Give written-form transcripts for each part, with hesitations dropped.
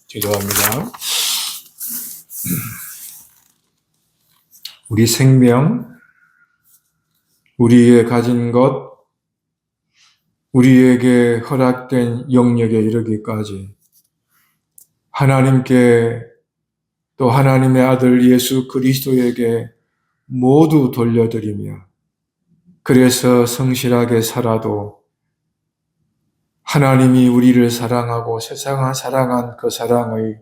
기도합니다. 우리 생명, 우리의 가진 것, 우리에게 허락된 영역에 이르기까지 하나님께 또 하나님의 아들 예수 그리스도에게 모두 돌려드리며 그래서 성실하게 살아도 하나님이 우리를 사랑하고 세상을 사랑한 그 사랑의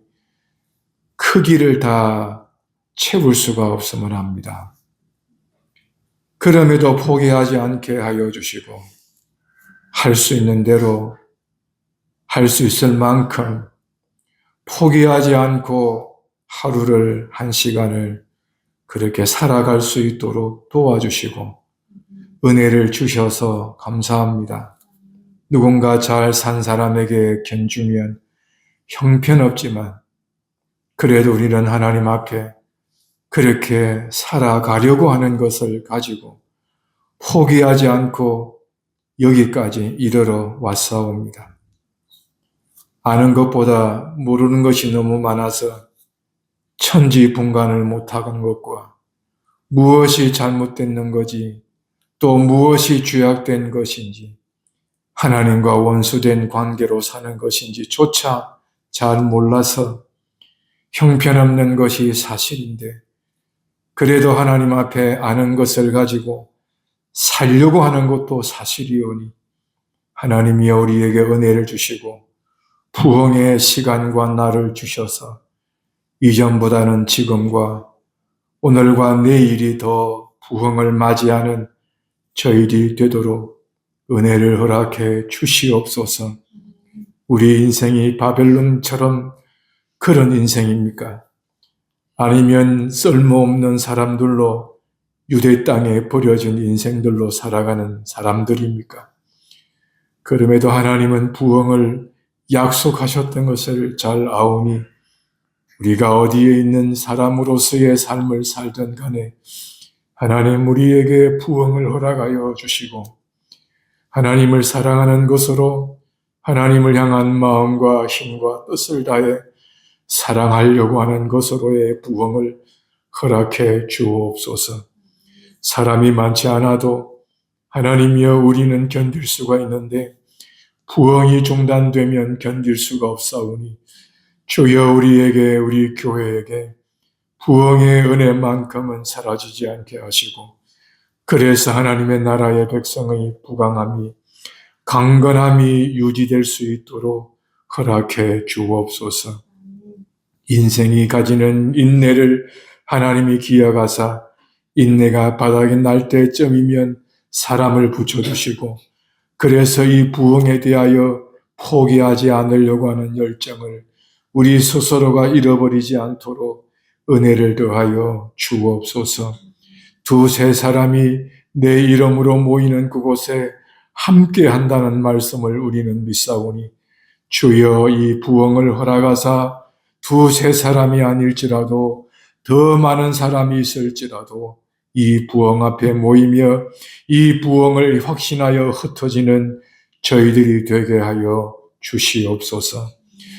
크기를 다 채울 수가 없음을 합니다. 그럼에도 포기하지 않게 하여 주시고 할 수 있는 대로 할 수 있을 만큼 포기하지 않고 하루를 한 시간을 그렇게 살아갈 수 있도록 도와주시고 은혜를 주셔서 감사합니다. 누군가 잘 산 사람에게 견주면 형편없지만 그래도 우리는 하나님 앞에 그렇게 살아가려고 하는 것을 가지고 포기하지 않고 여기까지 이르러 왔사옵니다. 아는 것보다 모르는 것이 너무 많아서 천지분간을 못하는 것과 무엇이 잘못됐는 거지 또 무엇이 죄악된 것인지 하나님과 원수된 관계로 사는 것인지조차 잘 몰라서 형편없는 것이 사실인데 그래도 하나님 앞에 아는 것을 가지고 살려고 하는 것도 사실이오니 하나님이여 우리에게 은혜를 주시고 부흥의 시간과 날을 주셔서 이전보다는 지금과 오늘과 내일이 더 부흥을 맞이하는 저희들이 되도록 은혜를 허락해 주시옵소서. 우리 인생이 바벨론처럼 그런 인생입니까? 아니면 쓸모없는 사람들로 유대 땅에 버려진 인생들로 살아가는 사람들입니까? 그럼에도 하나님은 부흥을 약속하셨던 것을 잘 아오니 우리가 어디에 있는 사람으로서의 삶을 살든 간에 하나님 우리에게 부흥을 허락하여 주시고 하나님을 사랑하는 것으로 하나님을 향한 마음과 힘과 뜻을 다해 사랑하려고 하는 것으로의 부흥을 허락해 주옵소서. 사람이 많지 않아도 하나님이여 우리는 견딜 수가 있는데 부흥이 중단되면 견딜 수가 없사오니 주여 우리에게 우리 교회에게 부흥의 은혜만큼은 사라지지 않게 하시고 그래서 하나님의 나라의 백성의 부강함이 강건함이 유지될 수 있도록 허락해 주옵소서. 인생이 가지는 인내를 하나님이 기억하사 인내가 바닥에 날 때쯤이면 사람을 붙여주시고 그래서 이 부흥에 대하여 포기하지 않으려고 하는 열정을 우리 스스로가 잃어버리지 않도록 은혜를 더하여 주옵소서. 두세 사람이 내 이름으로 모이는 그곳에 함께 한다는 말씀을 우리는 믿사오니 주여 이 부흥을 허락하사 두세 사람이 아닐지라도 더 많은 사람이 있을지라도 이 부흥 앞에 모이며 이 부흥을 확신하여 흩어지는 저희들이 되게 하여 주시옵소서.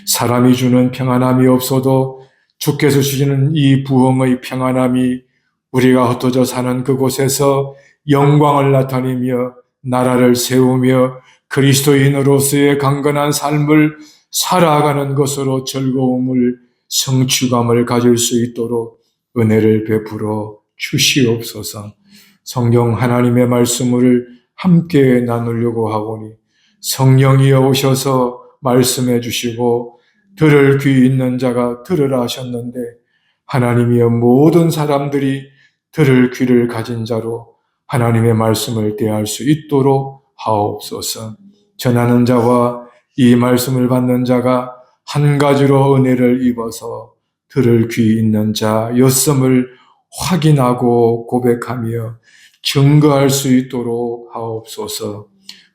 사람이 주는 평안함이 없어도 주께서 주시는 이 부흥의 평안함이 우리가 흩어져 사는 그곳에서 영광을 나타내며 나라를 세우며 그리스도인으로서의 강건한 삶을 살아가는 것으로 즐거움을 성취감을 가질 수 있도록 은혜를 베풀어 주시옵소서. 성경 하나님의 말씀을 함께 나누려고 하오니 성령이여 오셔서 말씀해 주시고 들을 귀 있는 자가 들으라 하셨는데 하나님이여 모든 사람들이 들을 귀를 가진 자로 하나님의 말씀을 대할 수 있도록 하옵소서. 전하는 자와 이 말씀을 받는 자가 한 가지로 은혜를 입어서 들을 귀 있는 자였음을 확인하고 고백하며 증거할 수 있도록 하옵소서.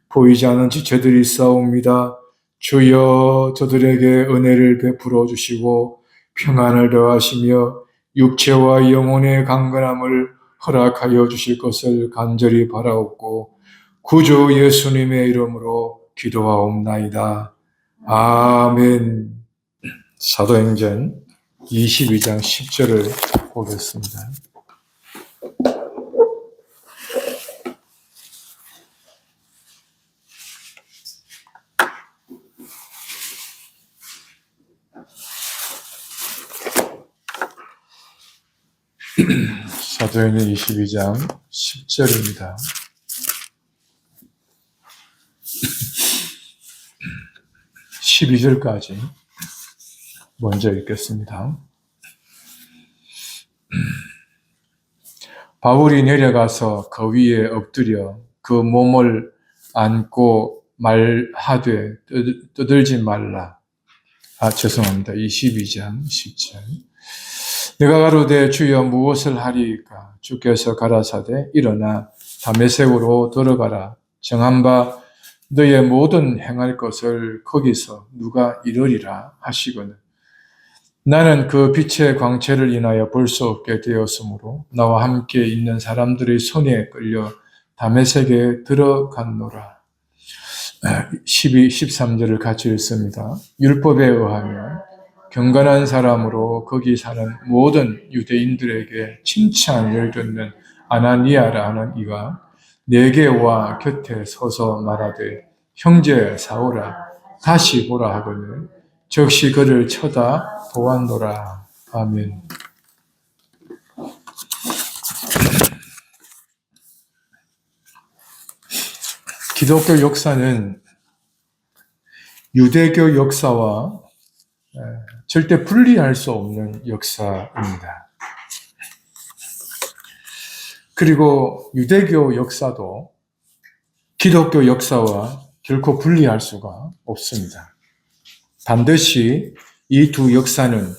보이지 않는 지체들이 있사옵니다. 주여 저들에게 은혜를 베풀어 주시고 평안을 더하시며 육체와 영혼의 강건함을 허락하여 주실 것을 간절히 바라옵고 구주 예수님의 이름으로 기도하옵나이다. 아멘. 사도행전 22장 10절을 보겠습니다. 사도행전 22장 10절입니다. 12절까지 먼저 읽겠습니다. 바울이 내려가서 그 위에 엎드려 그 몸을 안고 말하되 떠들지 말라. 죄송합니다. 22장 10절. 내가 가로되 주여 무엇을 하리이까? 주께서 가라사대 일어나 다메섹으로 들어가라. 정한 바 너의 모든 행할 것을 거기서 누가 이르리라 하시거늘 나는 그 빛의 광채를 인하여 볼 수 없게 되었으므로 나와 함께 있는 사람들의 손에 끌려 다메섹에 들어갔노라. 12, 13절을 같이 읽습니다. 율법에 의하며 경건한 사람으로 거기 사는 모든 유대인들에게 칭찬을 듣는 아나니아라 하는 이가 내게 와 곁에 서서 말하되 형제 사오라 다시 보라 하거늘 즉시 그를 쳐다 보았노라. 아멘. 기독교 역사는 유대교 역사와 절대 분리할 수 없는 역사입니다. 그리고 유대교 역사도 기독교 역사와 결코 분리할 수가 없습니다. 반드시 이 두 역사는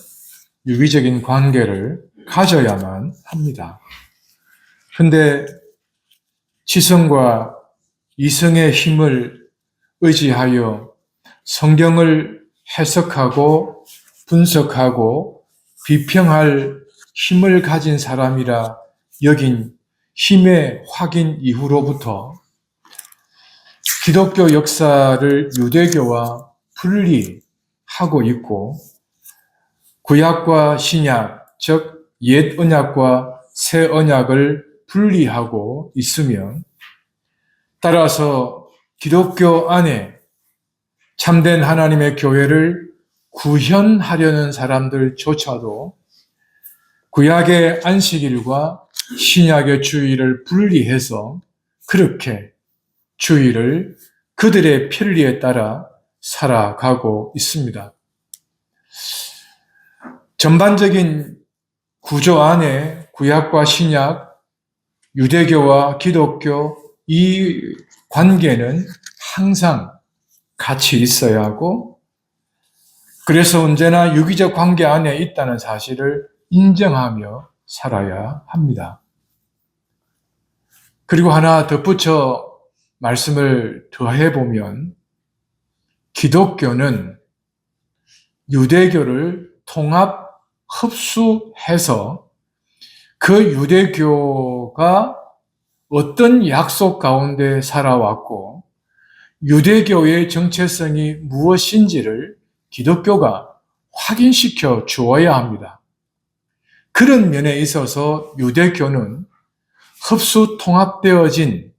유기적인 관계를 가져야만 합니다. 그런데 지성과 이성의 힘을 의지하여 성경을 해석하고 분석하고 비평할 힘을 가진 사람이라 여긴 힘의 확인 이후로부터 기독교 역사를 유대교와 분리하고 있고 구약과 신약, 즉 옛 언약과 새 언약을 분리하고 있으며 따라서 기독교 안에 참된 하나님의 교회를 구현하려는 사람들조차도 구약의 안식일과 신약의 주일을 분리해서 그렇게 주일을 그들의 편리에 따라 살아가고 있습니다. 전반적인 구조 안에 구약과 신약, 유대교와 기독교 이 관계는 항상 같이 있어야 하고 그래서 언제나 유기적 관계 안에 있다는 사실을 인정하며 살아야 합니다. 그리고 하나 덧붙여 말씀을 더해보면 기독교는 유대교를 통합 흡수해서 그 유대교가 어떤 약속 가운데 살아왔고 유대교의 정체성이 무엇인지를 기독교가 확인시켜 주어야 합니다. 그런 면에 있어서 유대교는 흡수 통합되어진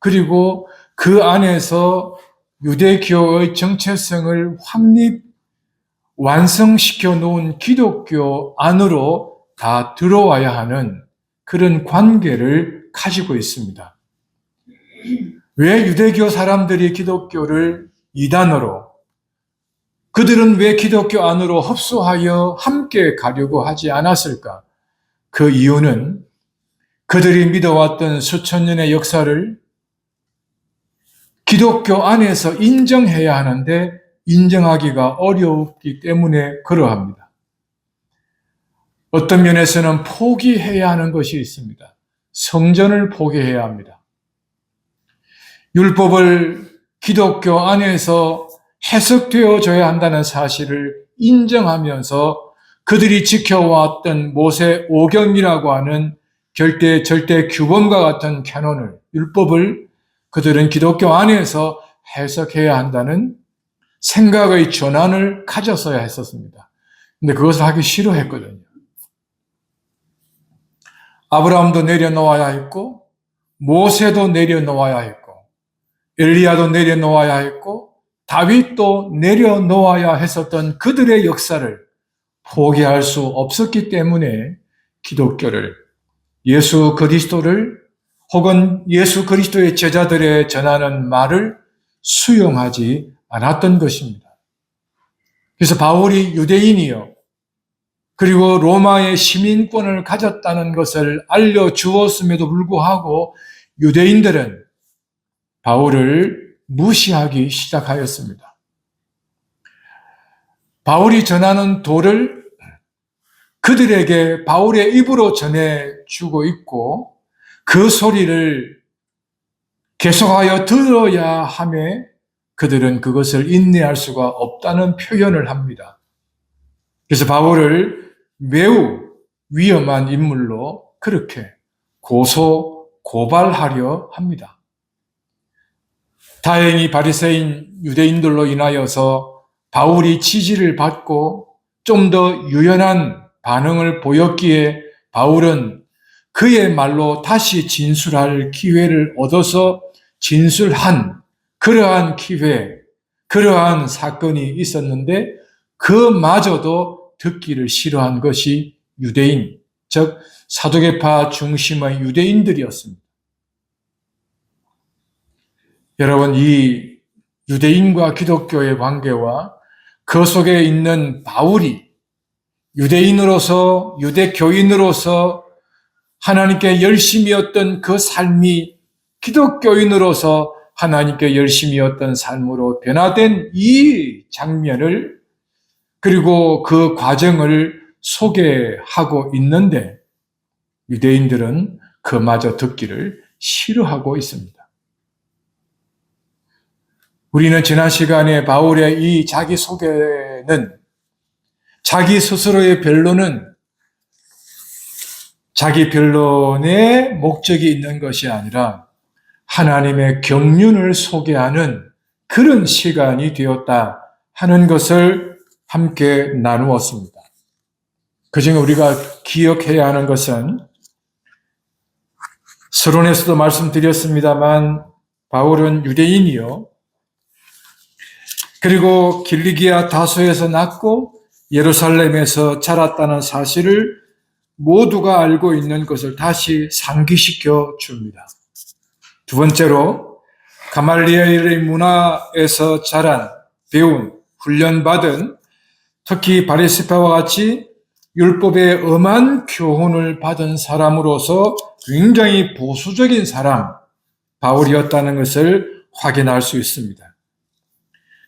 그리고 그 안에서 유대교의 정체성을 확립 완성시켜 놓은 기독교 안으로 다 들어와야 하는 그런 관계를 가지고 있습니다. 왜 유대교 사람들이 기독교를 이단으로 그들은 왜 기독교 안으로 흡수하여 함께 가려고 하지 않았을까? 그 이유는 그들이 믿어왔던 수천 년의 역사를 기독교 안에서 인정해야 하는데 인정하기가 어렵기 때문에 그러합니다. 어떤 면에서는 포기해야 하는 것이 있습니다. 성전을 포기해야 합니다. 율법을 기독교 안에서 해석되어져야 한다는 사실을 인정하면서 그들이 지켜왔던 모세 오경이라고 하는 절대 규범과 같은 캐논을, 율법을 그들은 기독교 안에서 해석해야 한다는 생각의 전환을 가졌어야 했었습니다. 근데 그것을 하기 싫어했거든요. 아브라함도 내려놓아야 했고, 모세도 내려놓아야 했고, 엘리야도 내려놓아야 했고, 다윗도 내려놓아야 했었던 그들의 역사를 포기할 수 없었기 때문에 기독교를, 예수 그리스도를 혹은 예수 그리스도의 제자들의 전하는 말을 수용하지 않았던 것입니다. 그래서 바울이 유대인이요, 그리고 로마의 시민권을 가졌다는 것을 알려주었음에도 불구하고 유대인들은 바울을 무시하기 시작하였습니다. 바울이 전하는 도를 그들에게 바울의 입으로 전해주고 있고 그 소리를 계속하여 들어야 하며 그들은 그것을 인내할 수가 없다는 표현을 합니다. 그래서 바울을 매우 위험한 인물로 그렇게 고발하려 합니다. 다행히 바리새인 유대인들로 인하여서 바울이 지지를 받고 좀 더 유연한 반응을 보였기에 바울은 그의 말로 다시 진술할 기회를 얻어서 진술한 그러한 기회, 그러한 사건이 있었는데 그마저도 듣기를 싫어한 것이 유대인, 즉 사두개파 중심의 유대인들이었습니다. 여러분, 이 유대인과 기독교의 관계와 그 속에 있는 바울이 유대인으로서, 유대교인으로서 하나님께 열심이었던 그 삶이 기독교인으로서 하나님께 열심이었던 삶으로 변화된 이 장면을, 그리고 그 과정을 소개하고 있는데 유대인들은 그마저 듣기를 싫어하고 있습니다. 우리는 지난 시간에 바울의 이 자기소개는, 자기 스스로의 변론은 자기 변론의 목적이 있는 것이 아니라 하나님의 경륜을 소개하는 그런 시간이 되었다 하는 것을 함께 나누었습니다. 그중에 우리가 기억해야 하는 것은 서론에서도 말씀드렸습니다만 바울은 유대인이요, 그리고 길리기아 다소에서 났고 예루살렘에서 자랐다는 사실을 모두가 알고 있는 것을 다시 상기시켜 줍니다. 두 번째로 가말리엘의 문화에서 자란, 배운, 훈련받은, 특히 바리새파와 같이 율법의 엄한 교훈을 받은 사람으로서 굉장히 보수적인 사람, 바울이었다는 것을 확인할 수 있습니다.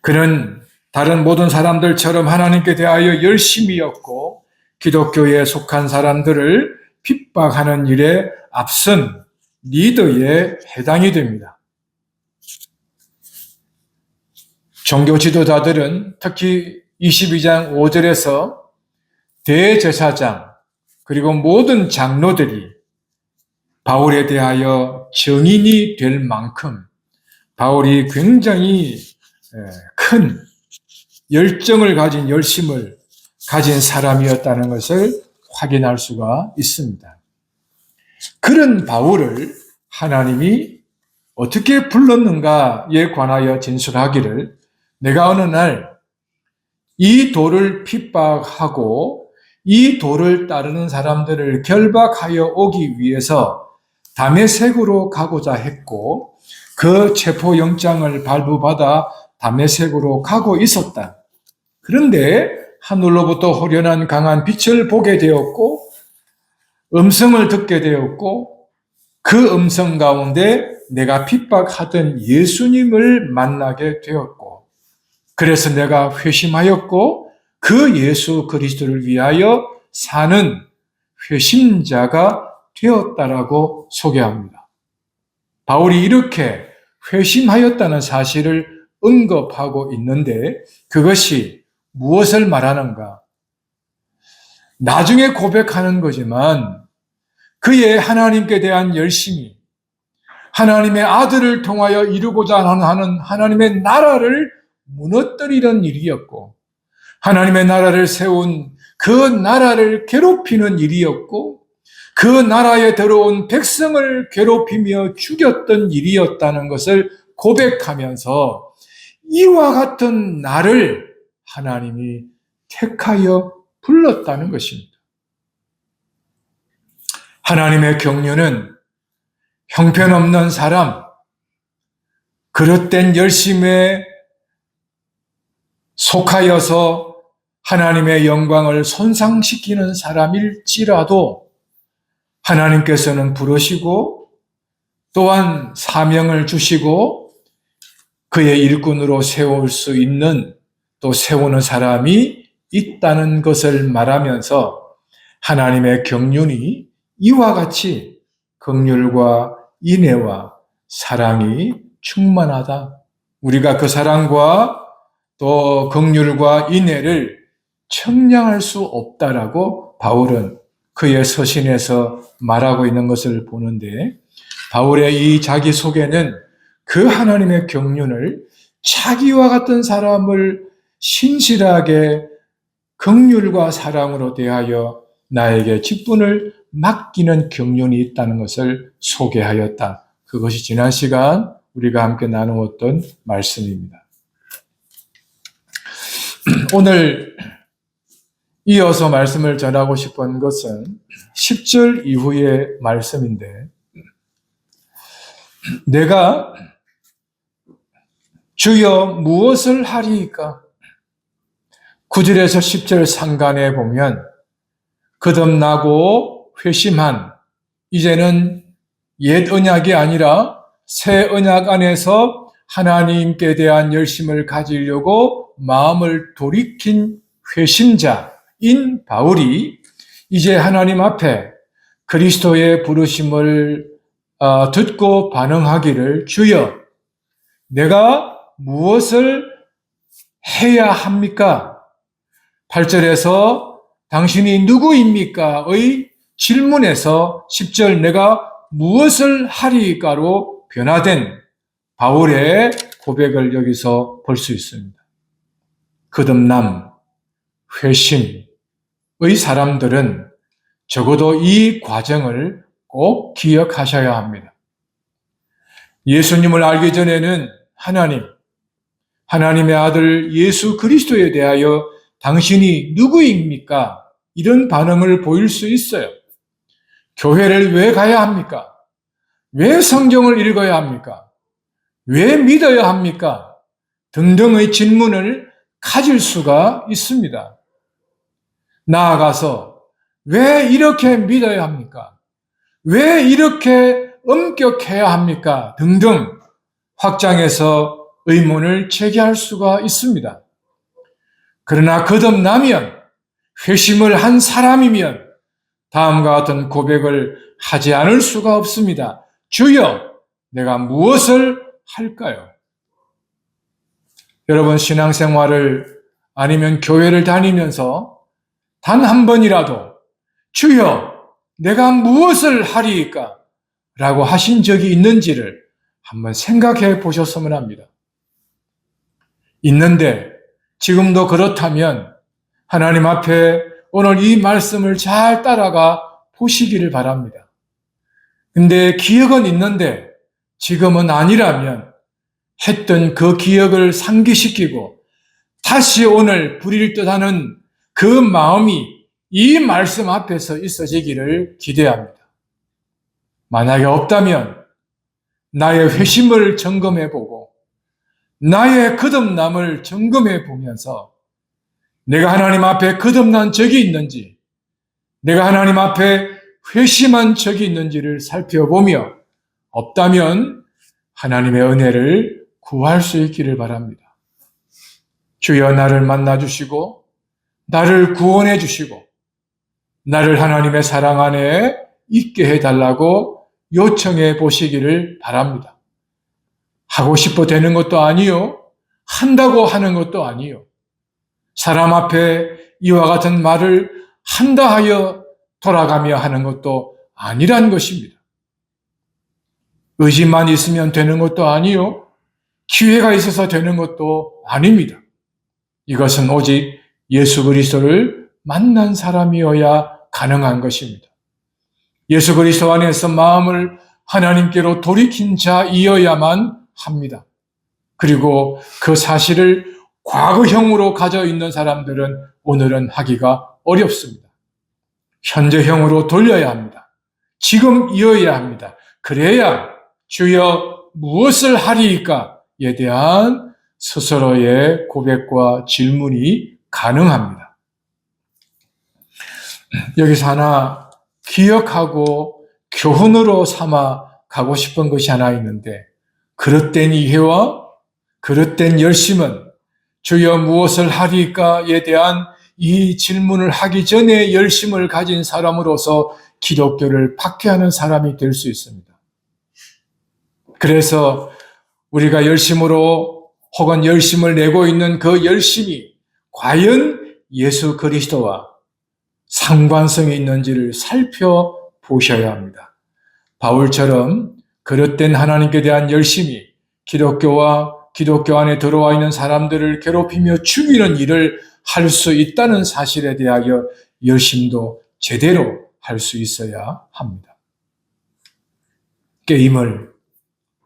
그는 다른 모든 사람들처럼 하나님께 대하여 열심이었고 기독교에 속한 사람들을 핍박하는 일에 앞선 리더에 해당이 됩니다. 종교 지도자들은 특히 22장 5절에서 대제사장 그리고 모든 장로들이 바울에 대하여 증인이 될 만큼 바울이 굉장히 큰 열정을 가진, 열심을 가진 사람이었다는 것을 확인할 수가 있습니다. 그런 바울을 하나님이 어떻게 불렀는가에 관하여 진술하기를, 내가 어느 날 이 도를 핍박하고 이 도를 따르는 사람들을 결박하여 오기 위해서 다메섹으로 가고자 했고 그 체포영장을 발부받아 다메섹으로 가고 있었다. 그런데 하늘로부터 호련한 강한 빛을 보게 되었고 음성을 듣게 되었고 그 음성 가운데 내가 핍박하던 예수님을 만나게 되었고 그래서 내가 회심하였고 그 예수 그리스도를 위하여 사는 회심자가 되었다라고 소개합니다. 바울이 이렇게 회심하였다는 사실을 언급하고 있는데 그것이 무엇을 말하는가? 나중에 고백하는 거지만 그의 하나님께 대한 열심이 하나님의 아들을 통하여 이루고자 하는 하나님의 나라를 무너뜨리는 일이었고 하나님의 나라를 세운 그 나라를 괴롭히는 일이었고 그 나라에 들어온 백성을 괴롭히며 죽였던 일이었다는 것을 고백하면서 이와 같은 나를 하나님이 택하여 불렀다는 것입니다. 하나님의 경륜은 형편없는 사람, 그릇된 열심에 속하여서 하나님의 영광을 손상시키는 사람일지라도 하나님께서는 부르시고 또한 사명을 주시고 그의 일꾼으로 세울 수 있는 또 세우는 사람이 있다는 것을 말하면서 하나님의 경륜이 이와 같이 긍휼과 인애와 사랑이 충만하다. 우리가 그 사랑과 또 긍휼과 인애를 청량할 수 없다라고 바울은 그의 서신에서 말하고 있는 것을 보는데, 바울의 이 자기소개는 그 하나님의 경륜을 자기와 같은 사람을 신실하게 긍휼과 사랑으로 대하여 나에게 직분을 맡기는 경륜이 있다는 것을 소개하였다. 그것이 지난 시간 우리가 함께 나누었던 말씀입니다. 오늘 이어서 말씀을 전하고 싶은 것은 10절 이후의 말씀인데, 내가 주여 무엇을 하리이까? 9절에서 10절 상간에 보면 거듭나고 회심한, 이제는 옛 언약이 아니라 새 언약 안에서 하나님께 대한 열심을 가지려고 마음을 돌이킨 회심자인 바울이 이제 하나님 앞에 그리스도의 부르심을 듣고 반응하기를, 주여 내가 무엇을 해야 합니까? 8절에서 당신이 누구입니까? 의 질문에서 10절 내가 무엇을 하리까로 변화된 바울의 고백을 여기서 볼 수 있습니다. 거듭남, 회심의 사람들은 적어도 이 과정을 꼭 기억하셔야 합니다. 예수님을 알기 전에는 하나님의 아들 예수 그리스도에 대하여 당신이 누구입니까? 이런 반응을 보일 수 있어요. 교회를 왜 가야 합니까? 왜 성경을 읽어야 합니까? 왜 믿어야 합니까? 등등의 질문을 가질 수가 있습니다. 나아가서 왜 이렇게 믿어야 합니까? 왜 이렇게 엄격해야 합니까? 등등 확장해서 의문을 제기할 수가 있습니다. 그러나 거듭나면, 회심을 한 사람이면 다음과 같은 고백을 하지 않을 수가 없습니다. 주여, 내가 무엇을 할까요? 여러분, 신앙생활을 아니면 교회를 다니면서 단 한 번이라도 주여, 내가 무엇을 하리이까? 라고 하신 적이 있는지를 한번 생각해 보셨으면 합니다. 있는데 지금도 그렇다면 하나님 앞에 오늘 이 말씀을 잘 따라가 보시기를 바랍니다. 근데 기억은 있는데 지금은 아니라면 했던 그 기억을 상기시키고 다시 오늘 부릴 듯하는 그 마음이 이 말씀 앞에서 있어지기를 기대합니다. 만약에 없다면 나의 회심을 점검해보고 나의 거듭남을 점검해보면서 내가 하나님 앞에 거듭난 적이 있는지, 내가 하나님 앞에 회심한 적이 있는지를 살펴보며 없다면 하나님의 은혜를 구할 수 있기를 바랍니다. 주여 나를 만나주시고 나를 구원해 주시고 나를 하나님의 사랑 안에 있게 해달라고 요청해 보시기를 바랍니다. 하고 싶어 되는 것도 아니요, 한다고 하는 것도 아니요, 사람 앞에 이와 같은 말을 한다 하여 돌아가며 하는 것도 아니란 것입니다. 의지만 있으면 되는 것도 아니요, 기회가 있어서 되는 것도 아닙니다. 이것은 오직 예수 그리스도를 만난 사람이어야 가능한 것입니다. 예수 그리스도 안에서 마음을 하나님께로 돌이킨 자이어야만 합니다. 그리고 그 사실을 과거형으로 가져 있는 사람들은 오늘은 하기가 어렵습니다. 현재형으로 돌려야 합니다. 지금이어야 합니다. 그래야 주여 무엇을 하리이까에 대한 스스로의 고백과 질문이 가능합니다. 여기서 하나 기억하고 교훈으로 삼아 가고 싶은 것이 하나 있는데, 그릇된 이해와 그릇된 열심은 주여 무엇을 하리이까에 대한 이 질문을 하기 전에 열심을 가진 사람으로서 기독교를 박해하는 사람이 될 수 있습니다. 그래서 우리가 열심으로 혹은 열심을 내고 있는 그 열심이 과연 예수 그리스도와 상관성이 있는지를 살펴보셔야 합니다. 바울처럼 그릇된 하나님께 대한 열심이 기독교와 기독교 안에 들어와 있는 사람들을 괴롭히며 죽이는 일을 할 수 있다는 사실에 대하여 열심도 제대로 할 수 있어야 합니다. 게임을,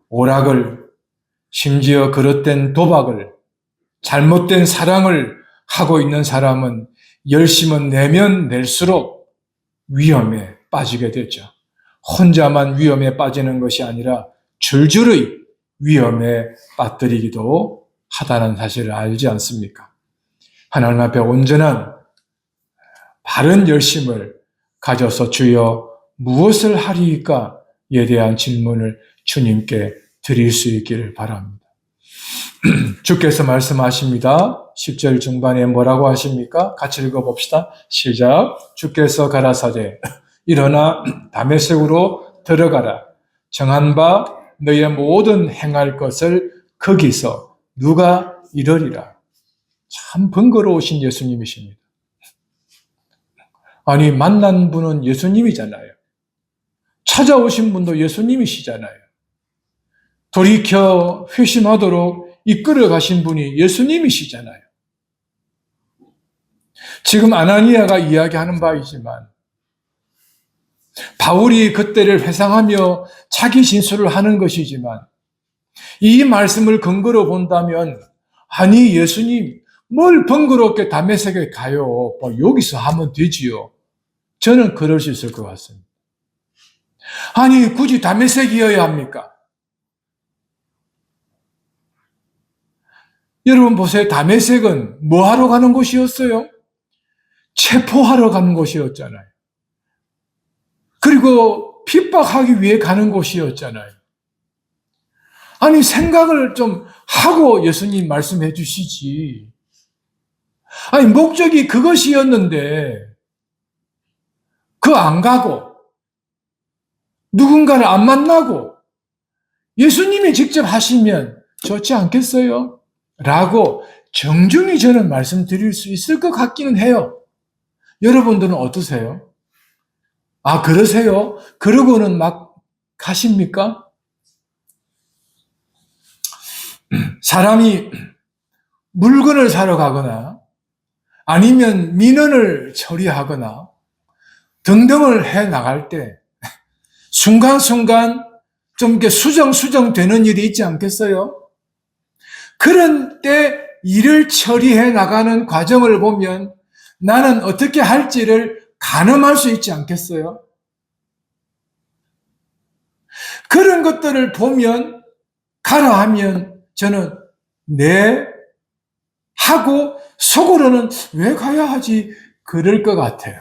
오락을, 심지어 그릇된 도박을, 잘못된 사랑을 하고 있는 사람은 열심은 내면 낼수록 위험에 빠지게 되죠. 혼자만 위험에 빠지는 것이 아니라 줄줄이 위험에 빠뜨리기도 하다는 사실을 알지 않습니까? 하나님 앞에 온전한 바른 열심을 가져서 주여 무엇을 하리이까에 대한 질문을 주님께 드릴 수 있기를 바랍니다. 주께서 말씀하십니다. 10절 중반에 뭐라고 하십니까? 같이 읽어봅시다. 시작. 주께서 가라사대 일어나 다메섹으로 들어가라. 정한 바 너의 모든 행할 것을 거기서 누가 이르리라. 참 번거로우신 예수님이십니다. 아니, 만난 분은 예수님이잖아요. 찾아오신 분도 예수님이시잖아요. 돌이켜 회심하도록 이끌어 가신 분이 예수님이시잖아요. 지금 아나니아가 이야기하는 바이지만 바울이 그때를 회상하며 자기 진술을 하는 것이지만 이 말씀을 근거로 본다면 아니 예수님 뭘 번거롭게 다메섹에 가요. 여기서 하면 되지요. 저는 그럴 수 있을 것 같습니다. 아니 굳이 다메섹이어야 합니까? 여러분 보세요. 다메섹은 뭐 하러 가는 곳이었어요? 체포하러 가는 곳이었잖아요. 그리고 핍박하기 위해 가는 곳이었잖아요. 아니 생각을 좀 하고 예수님 말씀해 주시지. 아니 목적이 그것이었는데 그 안 가고 누군가를 안 만나고 예수님이 직접 하시면 좋지 않겠어요? 라고 정중히 저는 말씀드릴 수 있을 것 같기는 해요. 여러분들은 어떠세요? 아, 그러세요? 그러고는 막 가십니까? 사람이 물건을 사러 가거나 아니면 민원을 처리하거나 등등을 해 나갈 때 순간순간 좀 이렇게 수정 되는 일이 있지 않겠어요? 그런 때 일을 처리해 나가는 과정을 보면 나는 어떻게 할지를 가늠할 수 있지 않겠어요? 그런 것들을 보면 가라 하면 저는 네 하고 속으로는 왜 가야 하지? 그럴 것 같아요.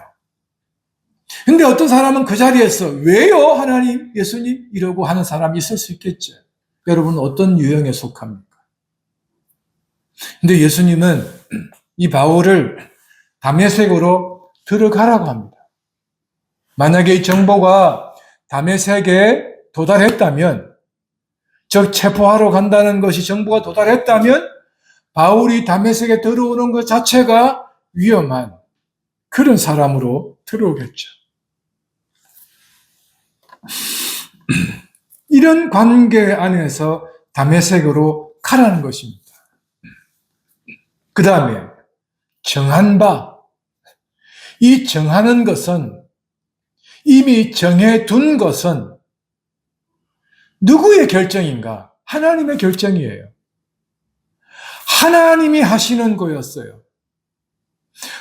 근데 어떤 사람은 그 자리에서 왜요 하나님 예수님 이러고 하는 사람이 있을 수 있겠죠. 여러분 어떤 유형에 속합니까? 근데 예수님은 이 바울을 다메섹으로 들어가라고 합니다. 만약에 이 정보가 다메섹에 도달했다면, 즉 체포하러 간다는 것이 정보가 도달했다면 바울이 다메섹에 들어오는 것 자체가 위험한 그런 사람으로 들어오겠죠. 이런 관계 안에서 다메섹으로 가라는 것입니다. 그 다음에 정한 바, 이 정하는 것은, 이미 정해둔 것은 누구의 결정인가? 하나님의 결정이에요. 하나님이 하시는 거였어요.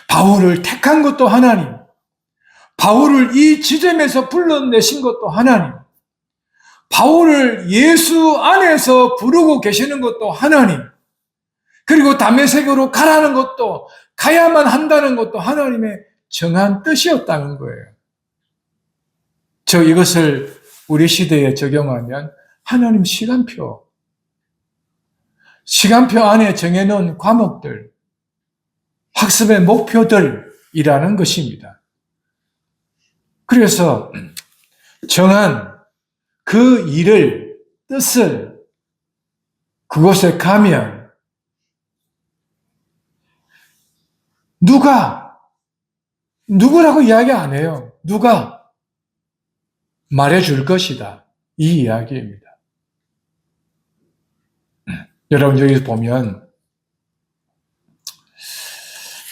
바울을 택한 것도 하나님, 바울을 이 지점에서 불러내신 것도 하나님, 바울을 예수 안에서 부르고 계시는 것도 하나님, 그리고 다메섹으로 가라는 것도, 가야만 한다는 것도 하나님의 정한 뜻이었다는 거예요. 이것을 우리 시대에 적용하면 하나님 시간표 안에 정해놓은 과목들, 학습의 목표들이라는 것입니다. 그래서 정한 그 일을, 뜻을 그곳에 가면 누구라고 이야기 안 해요. 누가 말해줄 것이다. 이 이야기입니다. 여러분 여기 보면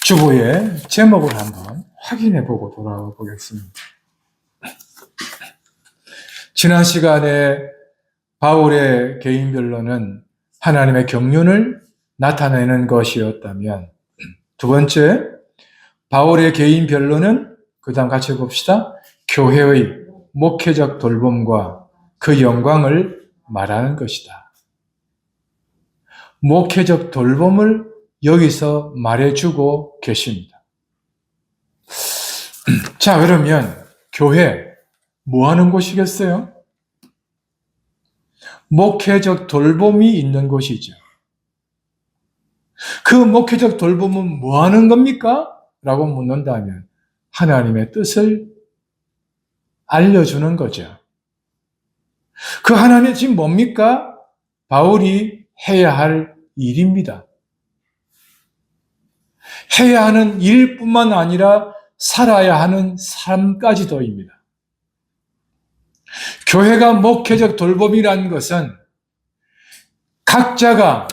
주보의 제목을 한번 확인해보고 돌아가 보겠습니다. 지난 시간에 바울의 개인 변론은 하나님의 경륜을 나타내는 것이었다면, 두 번째, 바울의 개인 변론은 그 다음 같이 봅시다. 교회의 목회적 돌봄과 그 영광을 말하는 것이다. 목회적 돌봄을 여기서 말해주고 계십니다. 자, 그러면 교회 뭐 하는 곳이겠어요? 목회적 돌봄이 있는 곳이죠. 그 목회적 돌봄은 뭐 하는 겁니까? 라고 묻는다면 하나님의 뜻을 알려주는 거죠. 그 하나님의 뜻이 뭡니까? 바울이 해야 할 일입니다. 해야 하는 일뿐만 아니라 살아야 하는 삶까지도입니다. 교회가 목회적 돌봄이라는 것은 각자가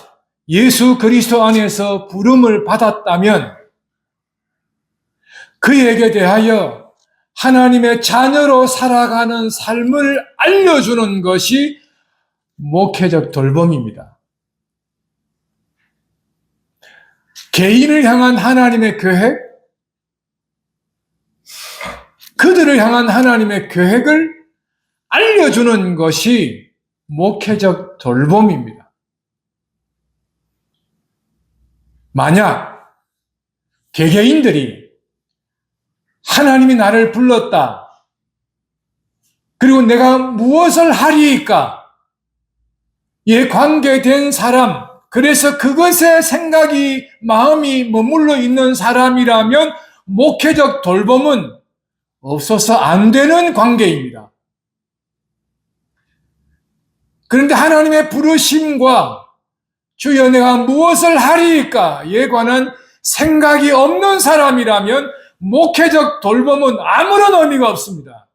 예수 그리스도 안에서 부름을 받았다면 그에게 대하여 하나님의 자녀로 살아가는 삶을 알려주는 것이 목회적 돌봄입니다. 개인을 향한 하나님의 계획, 그들을 향한 하나님의 계획을 알려주는 것이 목회적 돌봄입니다. 만약 개개인들이 하나님이 나를 불렀다, 그리고 내가 무엇을 하리이까, 에 관계된 사람, 그래서 그것에 생각이, 마음이 머물러 있는 사람이라면 목회적 돌봄은 없어서 안 되는 관계입니다. 그런데 하나님의 부르심과 주여 내가 무엇을 하리이까에 관한 생각이 없는 사람이라면 목회적 돌봄은 아무런 의미가 없습니다.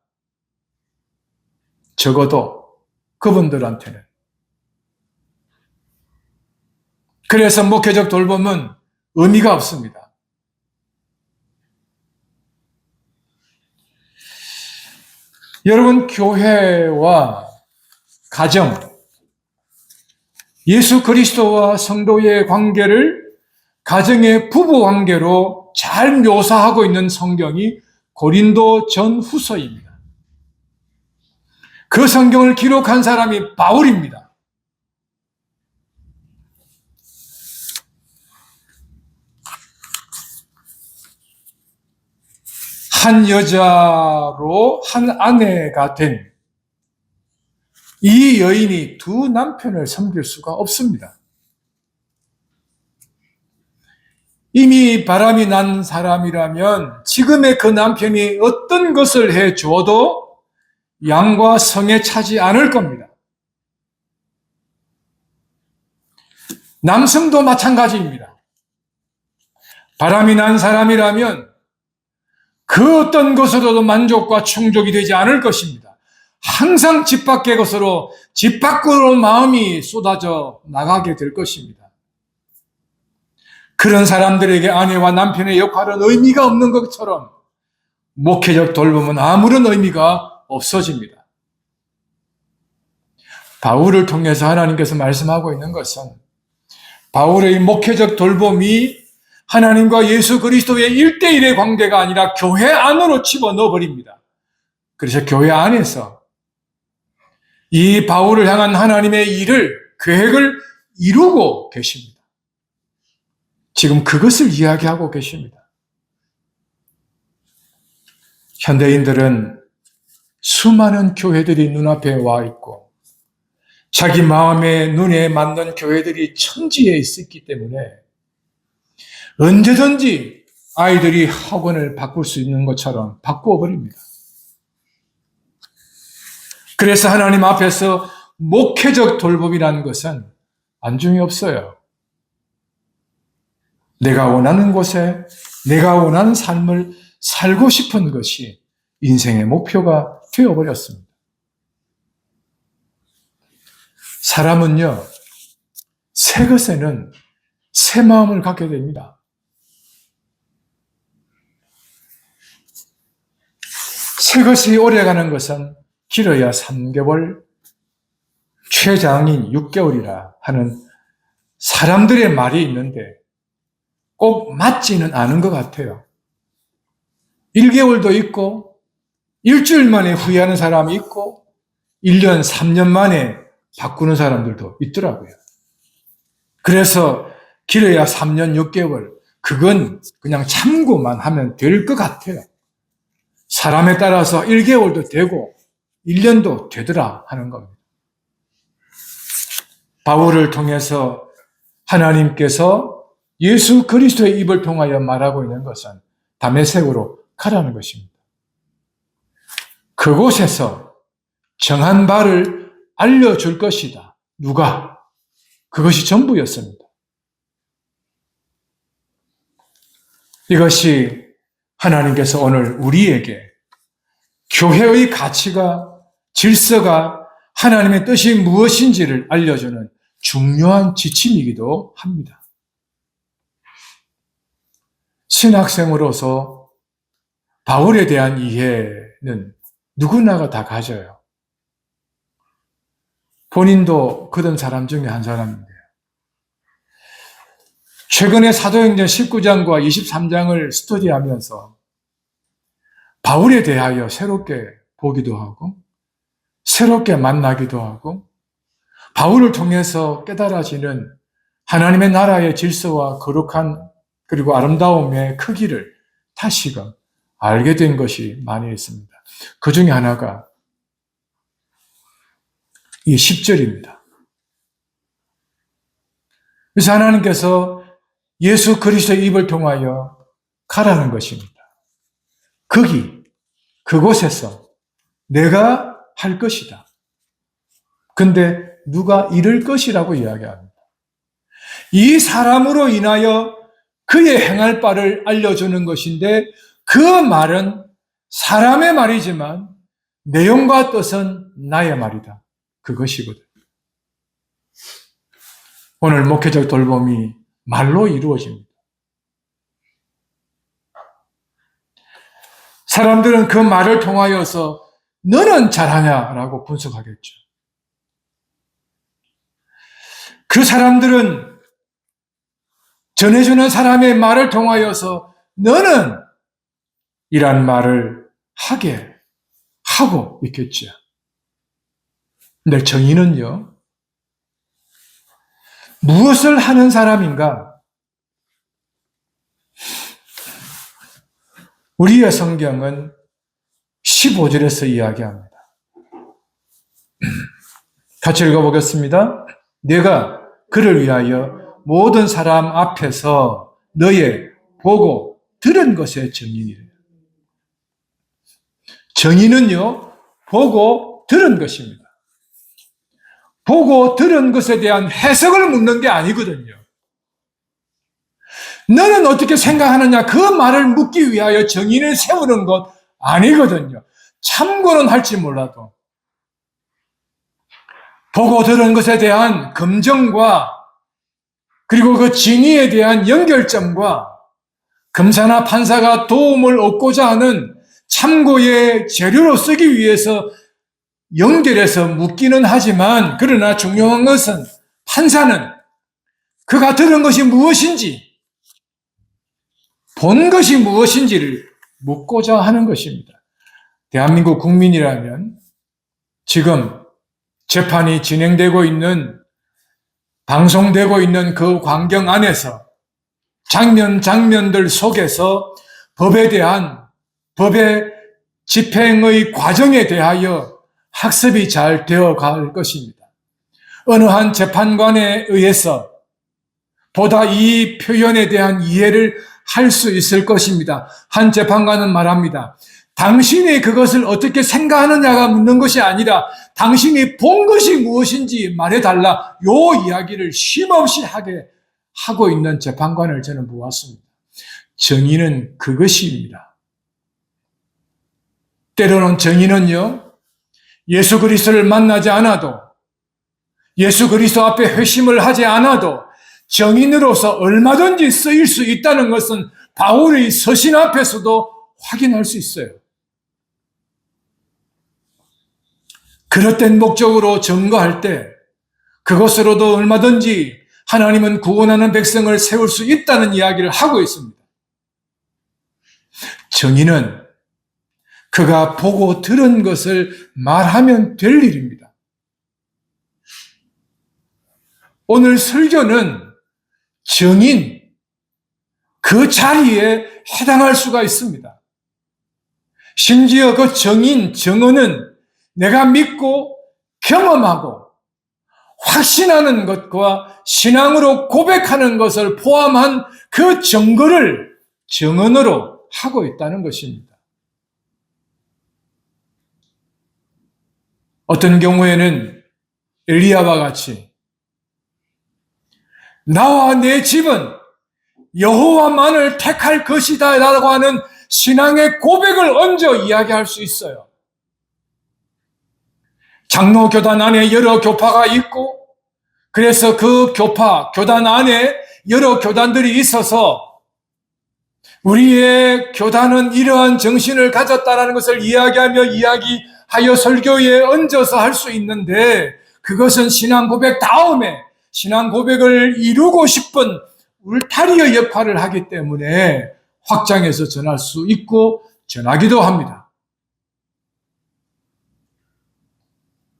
적어도 그분들한테는. 그래서 목회적 돌봄은 의미가 없습니다. 여러분, 교회와 가정, 예수 그리스도와 성도의 관계를 가정의 부부 관계로 잘 묘사하고 있는 성경이 고린도 전후서입니다. 그 성경을 기록한 사람이 바울입니다. 한 여자로 한 아내가 된 이 여인이 두 남편을 섬길 수가 없습니다. 이미 바람이 난 사람이라면 지금의 그 남편이 어떤 것을 해 주어도 양과 성에 차지 않을 겁니다. 남성도 마찬가지입니다. 바람이 난 사람이라면 그 어떤 것으로도 만족과 충족이 되지 않을 것입니다. 항상 집 밖의 것으로, 집 밖으로 마음이 쏟아져 나가게 될 것입니다. 그런 사람들에게 아내와 남편의 역할은 의미가 없는 것처럼 목회적 돌봄은 아무런 의미가 없어집니다. 바울을 통해서 하나님께서 말씀하고 있는 것은 바울의 목회적 돌봄이 하나님과 예수 그리스도의 1대1의 관계가 아니라 교회 안으로 집어넣어 버립니다. 그래서 교회 안에서 이 바울을 향한 하나님의 일을, 계획을 이루고 계십니다. 지금 그것을 이야기하고 계십니다. 현대인들은 수많은 교회들이 눈앞에 와 있고 자기 마음의 눈에 맞는 교회들이 천지에 있었기 때문에 언제든지 아이들이 학원을 바꿀 수 있는 것처럼 바꾸어 버립니다. 그래서 하나님 앞에서 목회적 돌봄이라는 것은 안중이 없어요. 내가 원하는 곳에 내가 원하는 삶을 살고 싶은 것이 인생의 목표가 되어버렸습니다. 사람은요, 새 것에는 새 마음을 갖게 됩니다. 새 것이 오래가는 것은 길어야 3개월, 최장인 6개월이라 하는 사람들의 말이 있는데 꼭 맞지는 않은 것 같아요. 1개월도 있고, 일주일 만에 후회하는 사람이 있고, 1년, 3년 만에 바꾸는 사람들도 있더라고요. 그래서 길어야 3년, 6개월, 그건 그냥 참고만 하면 될 것 같아요. 사람에 따라서 1개월도 되고 1년도 되더라 하는 겁니다. 바울을 통해서 하나님께서 예수 그리스도의 입을 통하여 말하고 있는 것은 다메섹으로 가라는 것입니다. 그곳에서 정한 바를 알려줄 것이다. 누가? 그것이 전부였습니다. 이것이 하나님께서 오늘 우리에게 교회의 가치가, 질서가, 하나님의 뜻이 무엇인지를 알려주는 중요한 지침이기도 합니다. 신학생으로서 바울에 대한 이해는 누구나가 다 가져요. 본인도 그런 사람 중에 한 사람인데요. 최근에 사도행전 19장과 23장을 스터디하면서 바울에 대하여 새롭게 보기도 하고 새롭게 만나기도 하고 바울을 통해서 깨달아지는 하나님의 나라의 질서와 거룩한 그리고 아름다움의 크기를 다시금 알게 된 것이 많이 있습니다. 그 중에 하나가 이 10절입니다. 그래서 하나님께서 예수 그리스도의 입을 통하여 가라는 것입니다. 그곳에서 내가 할 것이다. 근데 누가 이룰 것이라고 이야기합니다. 이 사람으로 인하여 그의 행할 바를 알려주는 것인데 그 말은 사람의 말이지만 내용과 뜻은 나의 말이다. 그것이거든. 오늘 목회적 돌봄이 말로 이루어집니다. 사람들은 그 말을 통하여서 너는 잘하냐라고 분석하겠죠. 그 사람들은 전해주는 사람의 말을 통하여서 너는 이란 말을 하고 있겠죠. 근데 정의는요, 무엇을 하는 사람인가? 우리의 성경은 15절에서 이야기합니다. 같이 읽어보겠습니다. 내가 그를 위하여 모든 사람 앞에서 너의 보고 들은 것의 정의니라. 정의는요, 보고 들은 것입니다. 보고 들은 것에 대한 해석을 묻는 게 아니거든요. 너는 어떻게 생각하느냐 그 말을 묻기 위하여 정의를 세우는 것 아니거든요. 참고는 할지 몰라도 보고 들은 것에 대한 검증과 그리고 그 진위에 대한 연결점과 검사나 판사가 도움을 얻고자 하는 참고의 재료로 쓰기 위해서 연결해서 묻기는 하지만, 그러나 중요한 것은 판사는 그가 들은 것이 무엇인지, 본 것이 무엇인지를 묻고자 하는 것입니다. 대한민국 국민이라면 지금 재판이 진행되고 있는, 방송되고 있는 그 광경 안에서 장면들 속에서 법의 집행의 과정에 대하여 학습이 잘 되어 갈 것입니다. 어느 한 재판관에 의해서 보다 이 표현에 대한 이해를 할 수 있을 것입니다. 한 재판관은 말합니다. 당신이 그것을 어떻게 생각하느냐가 묻는 것이 아니라 당신이 본 것이 무엇인지 말해달라. 요 이야기를 쉼없이 하고 있는 재판관을 저는 보았습니다. 정의는 그것입니다. 때로는 정의는요, 예수 그리스도를 만나지 않아도, 예수 그리스도 앞에 회심을 하지 않아도 정인으로서 얼마든지 쓰일 수 있다는 것은 바울의 서신 앞에서도 확인할 수 있어요. 그릇된 목적으로 증거할 때 그것으로도 얼마든지 하나님은 구원하는 백성을 세울 수 있다는 이야기를 하고 있습니다. 정의는 그가 보고 들은 것을 말하면 될 일입니다. 오늘 설교는 정인, 그 자리에 해당할 수가 있습니다. 심지어 그 정인, 정언은 내가 믿고 경험하고 확신하는 것과 신앙으로 고백하는 것을 포함한 그 증거를 정언으로 하고 있다는 것입니다. 어떤 경우에는 엘리야와 같이 나와 내 집은 여호와만을 택할 것이다 라고 하는 신앙의 고백을 얹어 이야기할 수 있어요. 장로 교단 안에 여러 교파가 있고, 그래서 그 교단 안에 여러 교단들이 있어서 우리의 교단은 이러한 정신을 가졌다는 것을 이야기하여 설교에 얹어서 할 수 있는데, 그것은 신앙 고백 다음에 신앙 고백을 이루고 싶은 울타리의 역할을 하기 때문에 확장해서 전할 수 있고 전하기도 합니다.